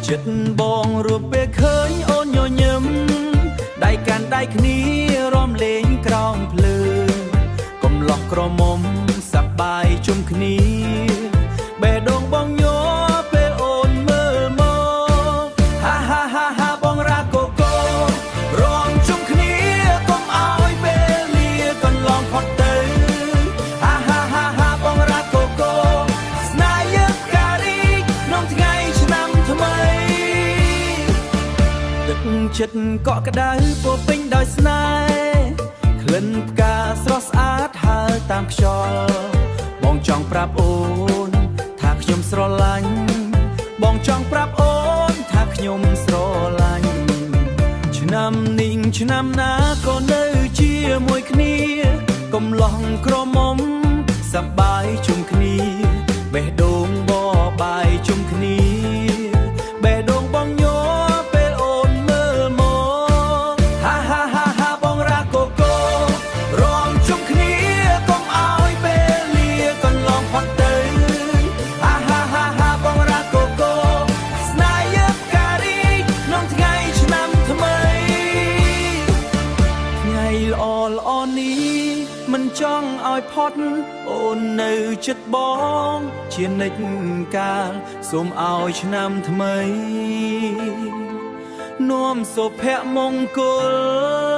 ចិត្តបងរូបពេលឃើញអូនញញឹមដៃកាន់ដៃគ្នារំលេងក្រោមភ្លើងកំឡោះក្រមុំសប្បាយជុំគ្នាបេះដូងបងញ័រពេលអូនមើលមកហាហាហាហាបងរ៉ាកូកូរំជុំគ្នាកុំឲ្យពេលលាកន្លងផុតទៅហាហាហាហាបងរ៉ាកូកូស្នេហ៍យើងការីក្នុងថ្ងៃឆ្នាំថ្មីទឹកចិត្តកក់ក្ដៅពោពេញដោយស្នេហ៍ក្លិនផ្កាស្រស់ស្អាតហើរតាមខ្យល់បងចង់ប្រាប់អូនថាខ្ញុំស្រឡាញ់បងចង់ប្រាប់អូនថាខ្ញុំស្រឡាញ់ឆ្នាំនេះឆ្នាំណាក៏នៅជាមួយគ្នាកំឡោះក្រមុំសប្បាយជុំគ្នាបេះដូងបបាយជុំគ្នាបេះដូងបងញ័រពេលអូនមើលមកហាហាហាហាបងរ៉ាកូកូរំជុំគ្នាកុំឲ្យពេលលាកន្លងផុតទៅហាហាហាហាបងរ៉ាកូកូស្នេហ៍យើងការីក្នុងថ្ងៃឆ្នាំថ្មីថ្ងៃល្អល្អនេះមិនចង់ឲ្យផុតអូននៅចិត្តបងជានិច្ចកាលសូមឲ្យឆ្នាំថ្មីនាំសុភមង្គល